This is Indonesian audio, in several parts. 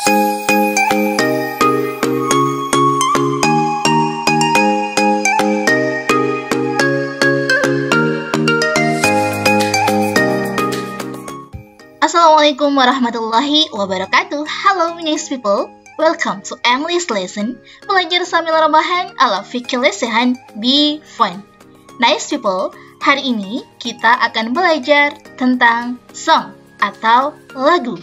Assalamualaikum warahmatullahi wabarakatuh. Halo nice people, welcome to Emily's Lesson. Belajar sambil rebahan ala fikih lesehan, be fun. Nice people, hari ini kita akan belajar tentang song atau lagu.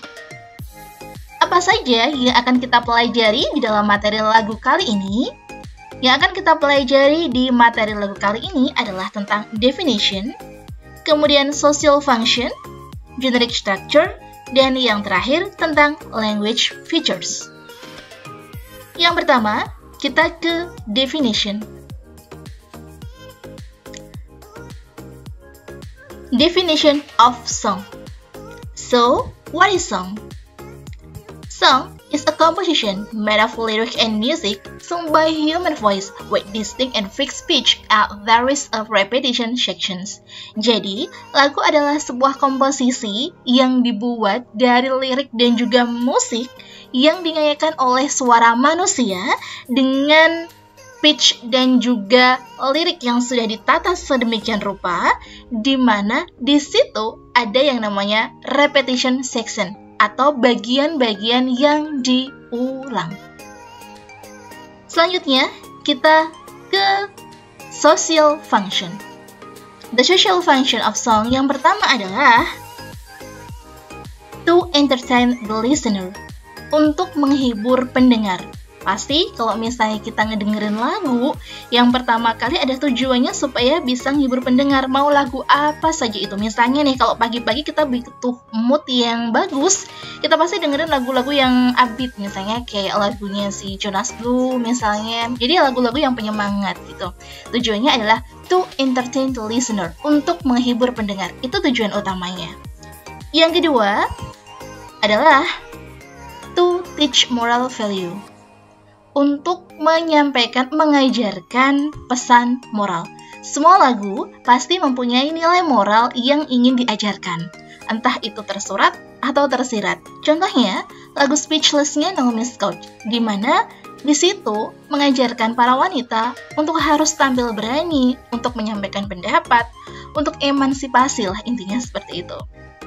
Apa saja yang akan kita pelajari di dalam materi lagu kali ini? Yang akan kita pelajari di materi lagu kali ini adalah tentang definition, kemudian social function, generic structure, dan yang terakhir tentang language features. Yang pertama, kita ke definition. Definition of song. So, what is song? Song is a composition made of lyric and music sung by human voice with distinct and fixed pitch at various of repetition sections. Jadi, lagu adalah sebuah komposisi yang dibuat dari lirik dan juga musik yang dinyanyikan oleh suara manusia dengan pitch dan juga lirik yang sudah ditata sedemikian rupa, di mana di situ ada yang namanya repetition section atau bagian-bagian yang diulang. Selanjutnya, kita ke social function. The social function of song yang pertama adalah to entertain the listener, untuk menghibur pendengar. Pasti kalau misalnya kita ngedengerin lagu, yang pertama kali ada tujuannya supaya bisa menghibur pendengar, mau lagu apa saja itu. Misalnya nih, kalau pagi-pagi kita butuh mood yang bagus, kita pasti dengerin lagu-lagu yang upbeat, misalnya kayak lagunya si Jonas Blue misalnya. Jadi lagu-lagu yang penyemangat gitu. Tujuannya adalah to entertain the listener, untuk menghibur pendengar. Itu tujuan utamanya. Yang kedua adalah to teach moral value, untuk menyampaikan, mengajarkan pesan moral. Semua lagu pasti mempunyai nilai moral yang ingin diajarkan, entah itu tersurat atau tersirat. Contohnya, lagu Speechless-nya Naomi Scott, di mana di situ mengajarkan para wanita untuk harus tampil berani, untuk menyampaikan pendapat, untuk emansipasi lah, intinya seperti itu.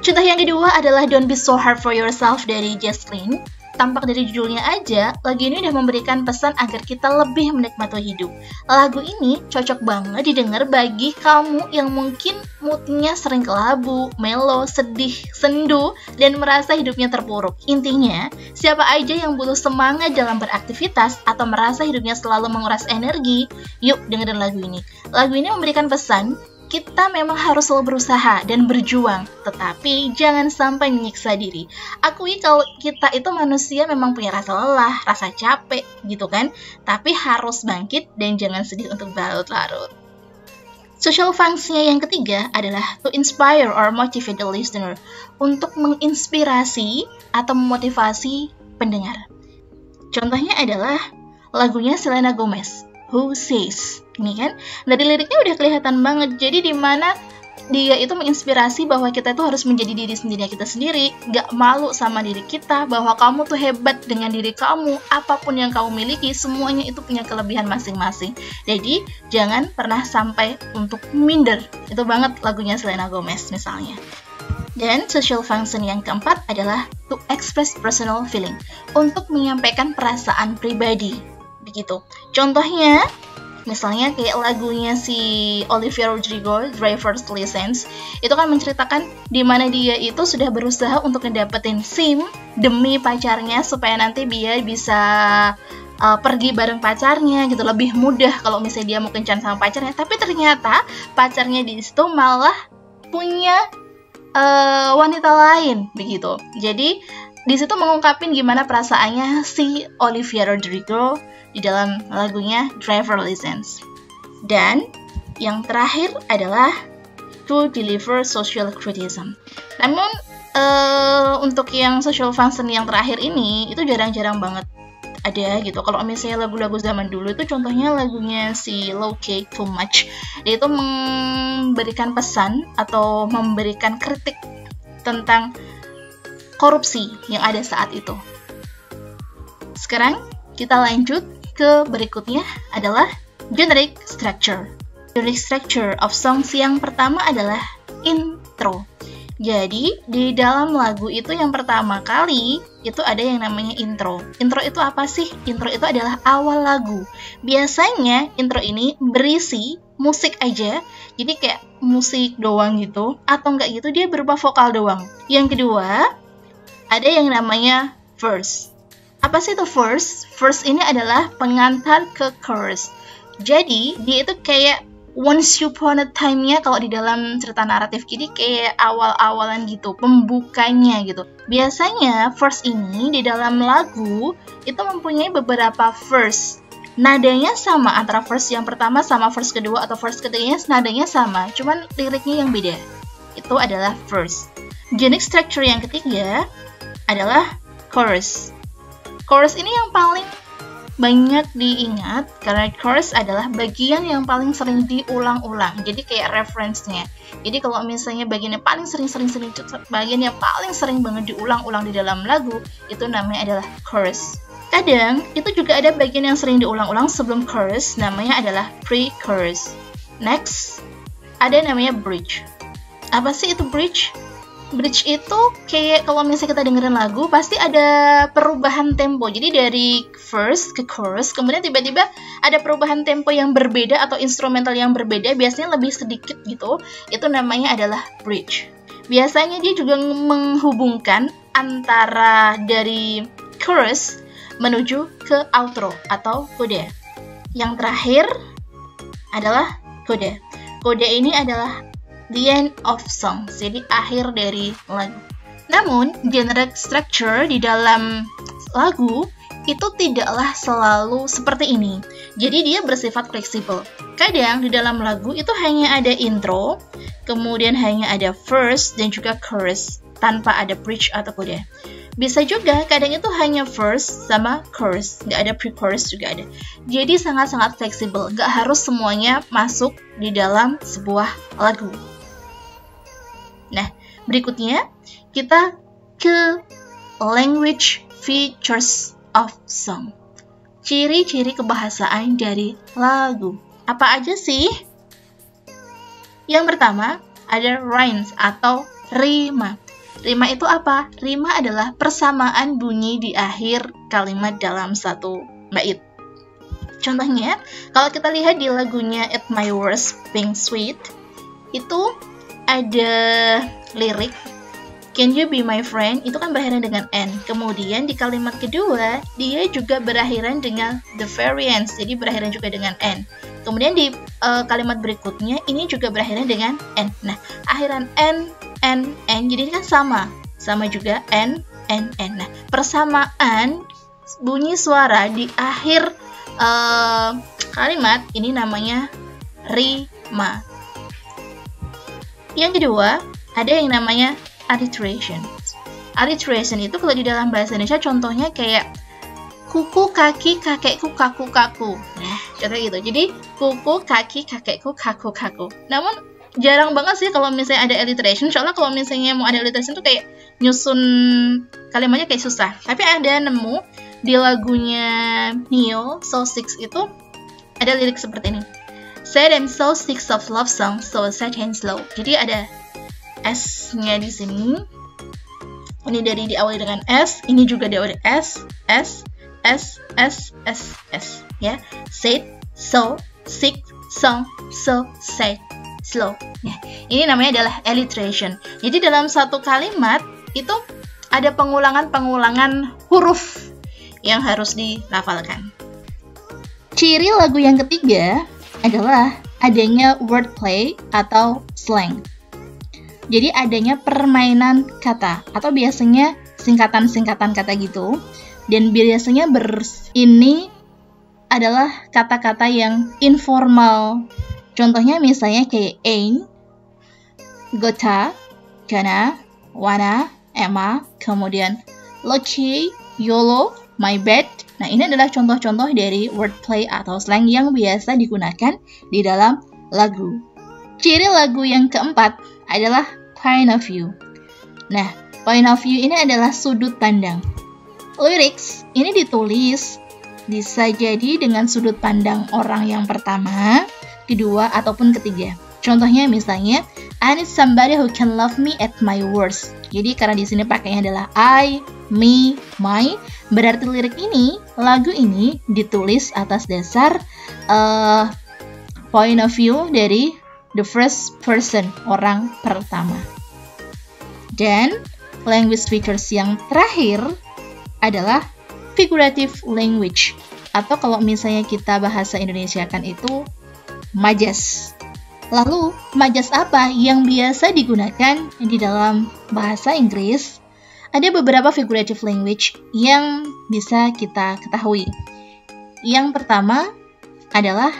Contoh yang kedua adalah Don't Be So Hard For Yourself dari Jasmine. Tampak dari judulnya aja, lagu ini udah memberikan pesan agar kita lebih menikmati hidup. Lagu ini cocok banget didengar bagi kamu yang mungkin moodnya sering kelabu, melo, sedih, sendu, dan merasa hidupnya terpuruk. Intinya, siapa aja yang butuh semangat dalam beraktivitas atau merasa hidupnya selalu menguras energi, yuk dengerin lagu ini. Lagu ini memberikan pesan, kita memang harus selalu berusaha dan berjuang, tetapi jangan sampai menyiksa diri. Akui kalau kita itu manusia memang punya rasa lelah, rasa capek gitu kan, tapi harus bangkit dan jangan sedih untuk berlarut-larut. Social function yang ketiga adalah to inspire or motivate the listener, untuk menginspirasi atau memotivasi pendengar. Contohnya adalah lagunya Selena Gomez, Who Says. Ini kan, dari liriknya udah kelihatan banget. Jadi di mana dia itu menginspirasi bahwa kita itu harus menjadi diri sendiri kita sendiri, gak malu sama diri kita, bahwa kamu tuh hebat dengan diri kamu, apapun yang kamu miliki, semuanya itu punya kelebihan masing-masing. Jadi jangan pernah sampai untuk minder. Itu banget lagunya Selena Gomez misalnya. Dan social function yang keempat adalah to express personal feeling, untuk menyampaikan perasaan pribadi. Begitu. Contohnya, misalnya kayak lagunya si Olivia Rodrigo, Driver's License, itu kan menceritakan di mana dia itu sudah berusaha untuk ngedapetin SIM demi pacarnya supaya nanti dia bisa pergi bareng pacarnya gitu, lebih mudah kalau misalnya dia mau kencan sama pacarnya. Tapi ternyata pacarnya di situ malah punya wanita lain begitu. Jadi di situ mengungkapin gimana perasaannya si Olivia Rodrigo di dalam lagunya Driver's License. Dan yang terakhir adalah to deliver social criticism. Namun untuk yang social function yang terakhir ini itu jarang-jarang banget ada gitu. Kalau misalnya lagu-lagu zaman dulu itu contohnya lagunya si Low Key Too Much, dia itu memberikan pesan atau memberikan kritik tentang korupsi yang ada saat itu. Sekarang kita lanjut ke berikutnya adalah generic structure. Generic structure of songs yang pertama adalah intro. Jadi, di dalam lagu itu yang pertama kali, itu ada yang namanya intro. Intro itu apa sih? Intro itu adalah awal lagu. Biasanya, intro ini berisi musik aja, jadi kayak musik doang gitu, atau enggak gitu dia berupa vokal doang. Yang kedua, ada yang namanya verse. Apa sih itu verse? Verse ini adalah pengantar ke chorus. Jadi, dia itu kayak once upon a time-nya kalau di dalam cerita naratif, jadi kayak awal-awalan gitu, pembukanya gitu. Biasanya verse ini di dalam lagu itu mempunyai beberapa verse. Nadanya sama antara verse yang pertama sama verse kedua atau verse ketiganya nadanya sama, cuman liriknya yang beda. Itu adalah verse. Generic structure yang ketiga adalah chorus. Chorus ini yang paling banyak diingat karena chorus adalah bagian yang paling sering diulang-ulang. Jadi kayak reference-nya. Jadi kalau misalnya bagian yang paling sering bagian yang paling sering banget diulang-ulang di dalam lagu, itu namanya adalah chorus. Kadang itu juga ada bagian yang sering diulang-ulang sebelum chorus, namanya adalah pre-chorus. Next, ada yang namanya bridge. Apa sih itu bridge? Bridge itu kayak kalau misalnya kita dengerin lagu pasti ada perubahan tempo. Jadi dari verse ke chorus, kemudian tiba-tiba ada perubahan tempo yang berbeda atau instrumental yang berbeda, biasanya lebih sedikit gitu. Itu namanya adalah bridge. Biasanya dia juga menghubungkan antara dari chorus menuju ke outro atau coda. Yang terakhir adalah coda. Coda ini adalah the end of song, jadi akhir dari lagu. Namun, generic structure di dalam lagu itu tidaklah selalu seperti ini. Jadi dia bersifat fleksibel. Kadang di dalam lagu itu hanya ada intro, kemudian hanya ada verse dan juga chorus, tanpa ada bridge atau coda. Bisa juga kadang itu hanya verse sama chorus, nggak ada pre-chorus juga ada. Jadi sangat-sangat fleksibel, nggak harus semuanya masuk di dalam sebuah lagu. Nah, berikutnya kita ke language features of song. Ciri-ciri kebahasaan dari lagu. Apa aja sih? Yang pertama, ada rhymes atau rima. Rima itu apa? Rima adalah persamaan bunyi di akhir kalimat dalam satu bait. Contohnya, kalau kita lihat di lagunya At My Worst Being Sweet, itu ada lirik Can you be my friend? Itu kan berakhiran dengan N. Kemudian di kalimat kedua, dia juga berakhiran dengan the variance, jadi berakhiran juga dengan N. Kemudian di kalimat berikutnya, ini juga berakhiran dengan N. Nah, akhiran N, jadi ini kan sama juga N. Nah, persamaan bunyi suara di akhir kalimat, ini namanya rima. Yang kedua, ada yang namanya alliteration. Alliteration itu kalau di dalam bahasa Indonesia contohnya kayak kuku kaki kakekku kaku-kaku. Nah, contohnya gitu. Jadi, kuku kaki kakekku kaku-kaku. Namun, jarang banget sih kalau misalnya ada alliteration. Soalnya kalau misalnya mau ada alliteration tuh kayak nyusun kalimatnya kayak susah. Tapi ada nemu di lagunya Neo, So Sick itu ada lirik seperti ini. Said I'm so sick of love song, so sad and slow. Jadi ada S-nya di sini. Ini dari diawali dengan S, ini juga diawali S, ya. Said, so, sick, song, so, sad, slow. Ya. Ini namanya adalah alliteration. Jadi dalam satu kalimat itu ada pengulangan huruf yang harus dilafalkan. Ciri lagu yang ketiga adalah adanya wordplay atau slang. Jadi adanya permainan kata atau biasanya singkatan-singkatan kata gitu. Dan biasanya ini adalah kata-kata yang informal. Contohnya misalnya kayak ain't, gota, gonna, wanna, emma, kemudian lucky, yolo, my bad. Nah, ini adalah contoh-contoh dari wordplay atau slang yang biasa digunakan di dalam lagu. Ciri lagu yang keempat adalah point of view. Nah, point of view ini adalah sudut pandang. Lyrics ini ditulis bisa jadi dengan sudut pandang orang yang pertama, kedua, ataupun ketiga. Contohnya misalnya, I need somebody who can love me at my worst. Jadi karena di sini pakainya adalah I, me, my, berarti lirik ini, lagu ini ditulis atas dasar point of view dari the first person, orang pertama. Dan language features yang terakhir adalah figurative language, atau kalau misalnya kita bahasa Indonesia kan itu majas. Lalu, majas apa yang biasa digunakan di dalam bahasa Inggris? Ada beberapa figurative language yang bisa kita ketahui. Yang pertama adalah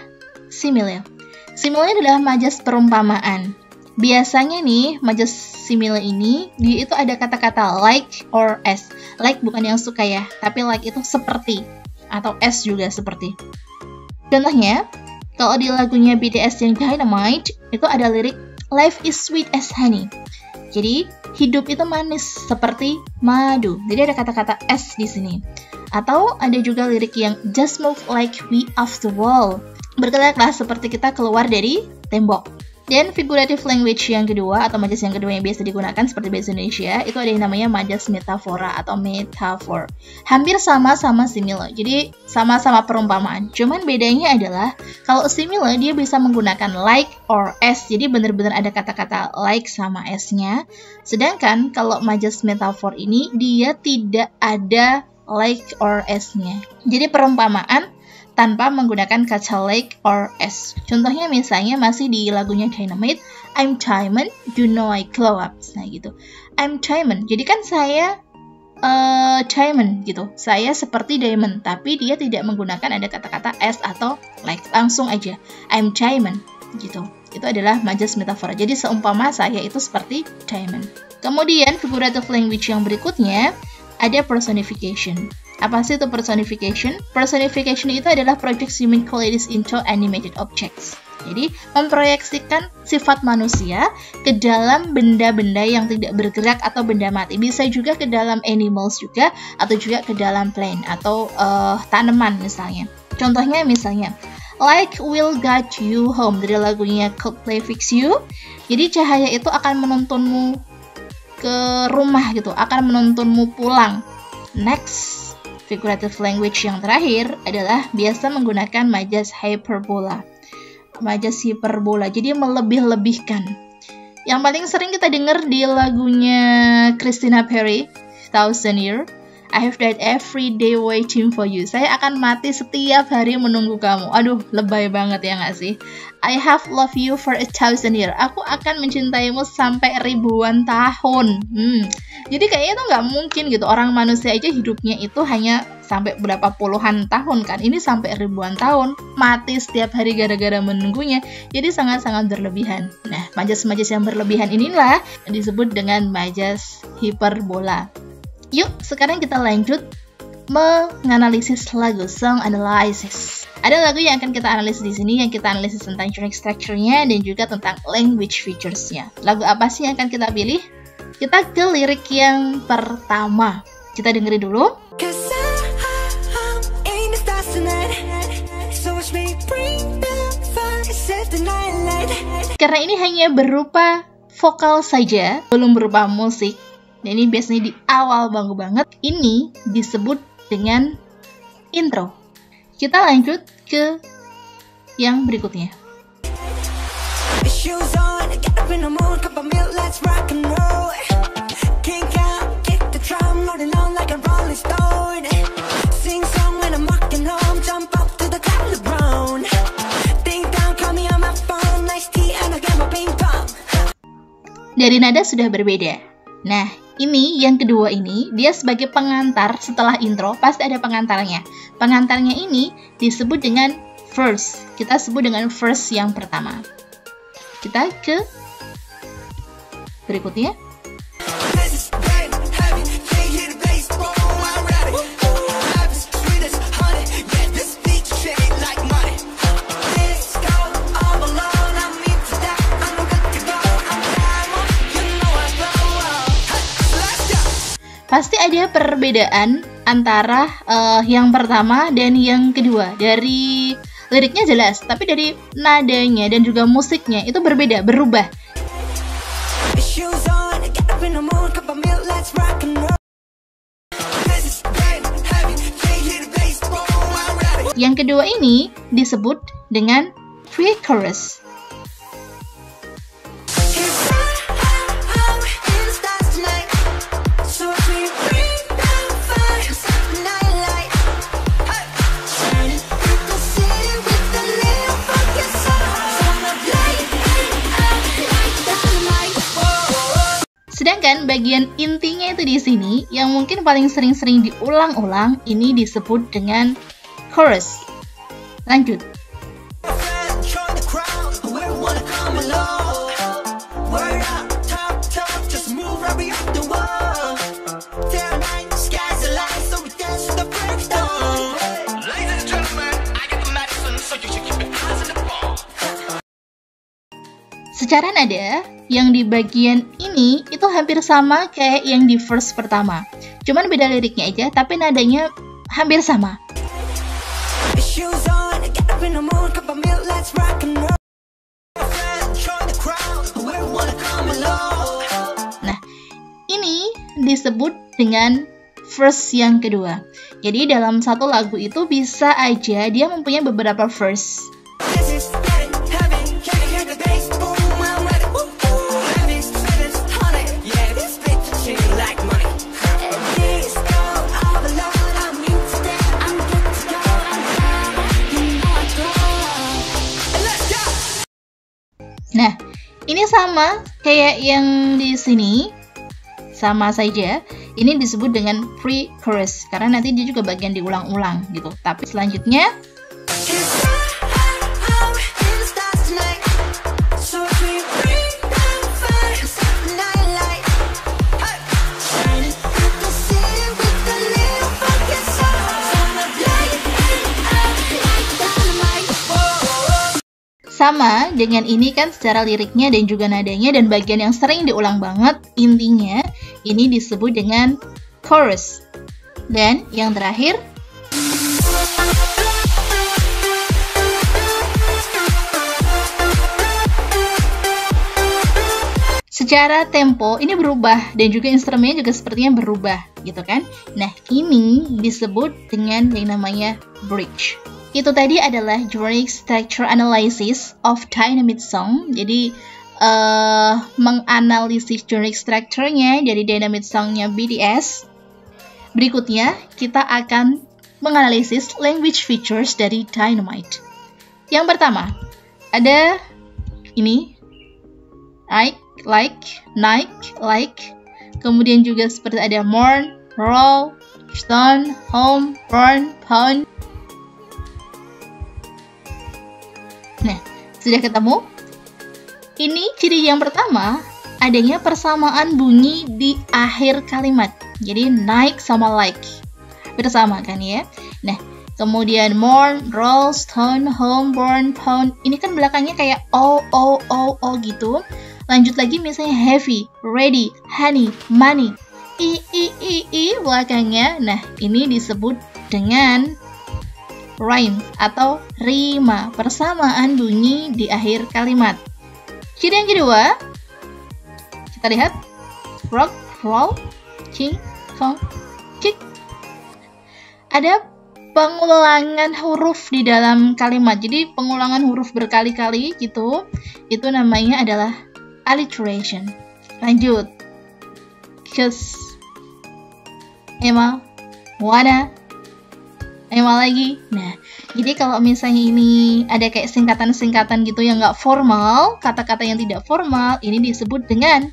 simile. Simile adalah majas perumpamaan. Biasanya nih, majas simile ini, dia itu ada kata-kata like or as. Like bukan yang suka ya, tapi like itu seperti. Atau as juga seperti. Contohnya, kalau di lagunya BTS yang Dynamite, itu ada lirik, life is sweet as honey. Jadi, hidup itu manis seperti madu. Jadi ada kata-kata as di sini. Atau ada juga lirik yang just move like we off the wall. Bergeraklah seperti kita keluar dari tembok. Dan figurative language yang kedua atau majas yang kedua yang biasa digunakan seperti bahasa Indonesia itu ada yang namanya majas metafora atau metafor. Hampir sama-sama simile. Jadi sama-sama perumpamaan. Cuman bedanya adalah kalau simile dia bisa menggunakan like or as. Jadi benar-benar ada kata-kata like sama as-nya. Sedangkan kalau majas metafor ini dia tidak ada like or as-nya. Jadi perumpamaan tanpa menggunakan kata like or as. Contohnya misalnya masih di lagunya Dynamite, I'm diamond, you know I glow up. Nah gitu. I'm diamond. Jadi kan saya diamond gitu. Saya seperti diamond, tapi dia tidak menggunakan ada kata-kata as atau like. Langsung aja, I'm diamond gitu. Itu adalah majas metafora. Jadi seumpama saya itu seperti diamond. Kemudian figurative language yang berikutnya ada personification. Apa sih itu personification? Personification itu adalah project human qualities into animated objects. Jadi, memproyeksikan sifat manusia ke dalam benda-benda yang tidak bergerak atau benda mati. Bisa juga ke dalam animals juga, atau juga ke dalam plant, atau tanaman misalnya. Contohnya misalnya, Like will guide you home dari lagunya Coldplay Fix You. Jadi, cahaya itu akan menuntunmu ke rumah gitu, akan menuntunmu pulang. Next. Figurative language yang terakhir adalah biasa menggunakan majas hyperbola. Majas hiperbola, jadi melebih-lebihkan. Yang paling sering kita dengar di lagunya Christina Perri, Thousand Year, I have died every day waiting for you. Saya akan mati setiap hari menunggu kamu. Aduh, lebay banget ya nggak sih? I have loved you for 1,000 years. Aku akan mencintaimu sampai ribuan tahun. Jadi kayaknya tuh nggak mungkin gitu. Orang manusia aja hidupnya itu hanya sampai berapa puluhan tahun kan. Ini sampai ribuan tahun. Mati setiap hari gara-gara menunggunya. Jadi sangat-sangat berlebihan. Nah, majas-majas yang berlebihan inilah yang disebut dengan majas hiperbola. Yuk, sekarang kita lanjut menganalisis lagu, song analysis. Ada lagu yang akan kita analisis di sini, yang kita analisis tentang tonic structure-nya dan juga tentang language features-nya. Lagu apa sih yang akan kita pilih? Kita ke lirik yang pertama. Kita dengerin dulu. Karena ini hanya berupa vokal saja, belum berupa musik. Dan ini biasanya di awal banget. Ini disebut dengan intro. Kita lanjut ke yang berikutnya. Dari nada sudah berbeda. Nah, ini yang kedua ini, dia sebagai pengantar setelah intro, pasti ada pengantarnya. Pengantarnya ini disebut dengan verse. Kita sebut dengan verse yang pertama. Kita ke berikutnya. Pasti ada perbedaan antara yang pertama dan yang kedua. Dari liriknya jelas, tapi dari nadanya dan juga musiknya itu berbeda, berubah. Yang kedua ini disebut dengan pre-chorus. Sedangkan bagian intinya itu di sini yang mungkin paling sering-sering diulang-ulang ini disebut dengan chorus. Lanjut. Secara nada, yang di bagian ini itu hampir sama kayak yang di verse pertama. Cuman beda liriknya aja, tapi nadanya hampir sama. Nah, ini disebut dengan verse yang kedua. Jadi dalam satu lagu itu bisa aja dia mempunyai beberapa verse. Nah, ini sama kayak yang di sini, sama saja. Ini disebut dengan pre-chorus karena nanti dia juga bagian diulang-ulang gitu. Tapi selanjutnya sama dengan ini kan secara liriknya dan juga nadanya dan bagian yang sering diulang banget, intinya ini disebut dengan chorus. Dan yang terakhir secara tempo ini berubah dan juga instrumennya juga sepertinya berubah gitu kan. Nah, ini disebut dengan yang namanya bridge. Itu tadi adalah Generic Structure Analysis of Dynamite Song. Jadi menganalisis generic structure-nya dari Dynamite Song-nya BTS. Berikutnya kita akan menganalisis language features dari Dynamite. Yang pertama ada ini like, kemudian juga seperti ada mourn, roll, stone, home, burn, pound. Nah, sudah ketemu? Ini ciri yang pertama, adanya persamaan bunyi di akhir kalimat. Jadi naik sama like, bersama kan ya. Nah, kemudian mourn, roll, stone, home, burn, pound. Ini kan belakangnya kayak o gitu. Lanjut lagi misalnya heavy, ready, honey, money. I belakangnya. Nah, ini disebut dengan rhyme atau rima, persamaan bunyi di akhir kalimat. Ciri yang kedua, kita lihat rock, roll, ching, kong, cik. Ada pengulangan huruf di dalam kalimat. Jadi pengulangan huruf berkali-kali gitu. Itu namanya adalah alliteration. Lanjut. Kiss, Emma, wanna, Emma lagi. Nah, jadi kalau misalnya ini ada kayak singkatan-singkatan gitu yang nggak formal, kata-kata yang tidak formal, ini disebut dengan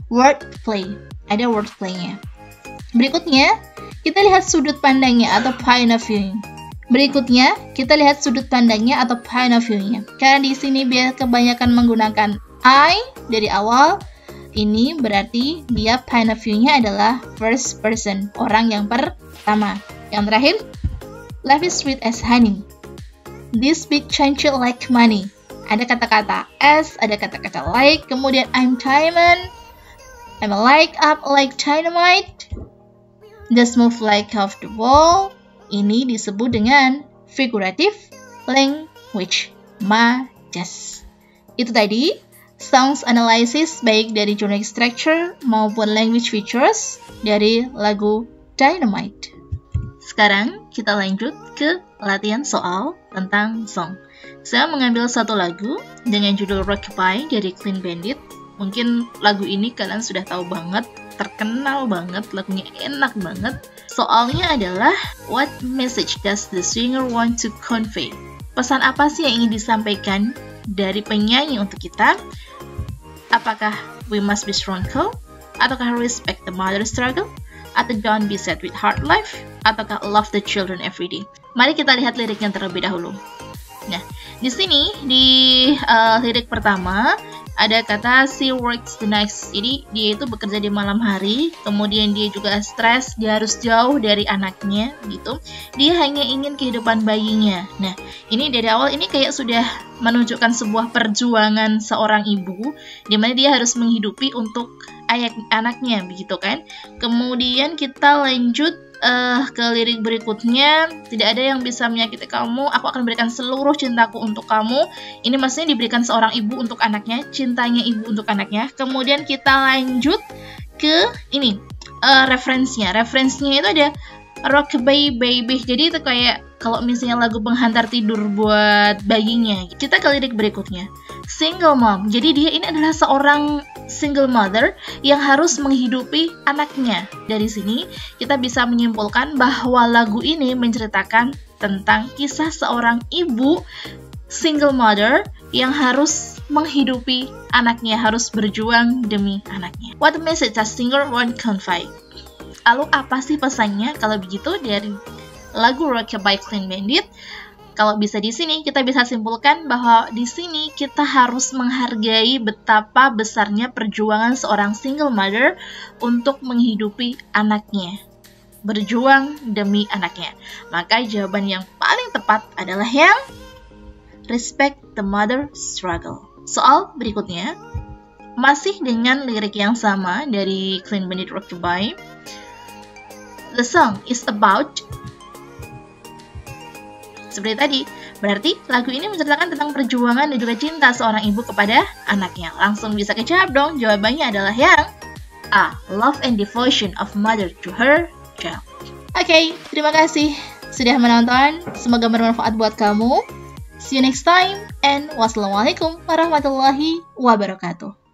wordplay. Ada wordplaynya. Berikutnya, kita lihat sudut pandangnya atau point of view. Berikutnya, kita lihat sudut pandangnya atau point of view-nya. Karena di sini biar kebanyakan menggunakan I dari awal, ini berarti dia point of view-nya adalah first person, orang yang pertama. Yang terakhir, life is sweet as honey. This big change like money. Ada kata-kata as, ada kata-kata like, kemudian I'm diamond, I'm like up like dynamite. The smooth like of the ball, ini disebut dengan figurative language. Majas. Itu tadi songs analysis baik dari phonic structure maupun language features dari lagu Dynamite. Sekarang kita lanjut ke latihan soal tentang song. Saya mengambil satu lagu dengan judul Rockabye dari Clean Bandit. Mungkin lagu ini kalian sudah tahu banget, terkenal banget, lagunya enak banget. Soalnya adalah, what message does the singer want to convey? Pesan apa sih yang ingin disampaikan dari penyanyi untuk kita? Apakah we must be strong, ataukah respect the mother struggle, atau don't be sad with hard life, ataukah love the children every day? Mari kita lihat liriknya terlebih dahulu. Nah, di sini di lirik pertama ada kata she works the nights. Jadi dia itu bekerja di malam hari, kemudian dia juga stres, dia harus jauh dari anaknya gitu. Dia hanya ingin kehidupan bayinya. Nah, ini dari awal ini kayak sudah menunjukkan sebuah perjuangan seorang ibu di mana dia harus menghidupi untuk anaknya begitu kan. Kemudian kita lanjut ke lirik berikutnya, tidak ada yang bisa menyakiti kamu, aku akan berikan seluruh cintaku untuk kamu. Ini maksudnya diberikan seorang ibu untuk anaknya, cintanya ibu untuk anaknya. Kemudian kita lanjut ke ini referensinya itu ada Rockabye Baby. Jadi itu kayak kalau misalnya lagu penghantar tidur buat bayinya. Kita ke lirik berikutnya, single mom. Jadi dia ini adalah seorang single mother yang harus menghidupi anaknya. Dari sini kita bisa menyimpulkan bahwa lagu ini menceritakan tentang kisah seorang ibu single mother yang harus menghidupi anaknya, harus berjuang demi anaknya. What message does singer want to convey? Lalu apa sih pesannya kalau begitu dari lagu Rockabye Clean Bandit? Kalau bisa di sini kita bisa simpulkan bahwa di sini kita harus menghargai betapa besarnya perjuangan seorang single mother untuk menghidupi anaknya, berjuang demi anaknya. Maka jawaban yang paling tepat adalah yang respect the mother struggle. Soal berikutnya masih dengan lirik yang sama dari Clean Bandit Rockabye. The song is about, seperti tadi, berarti lagu ini menceritakan tentang perjuangan dan juga cinta seorang ibu kepada anaknya. Langsung bisa kejawab dong, jawabannya adalah yang A, love and devotion of mother to her child. Oke, terima kasih sudah menonton, semoga bermanfaat buat kamu. See you next time, and wassalamualaikum warahmatullahi wabarakatuh.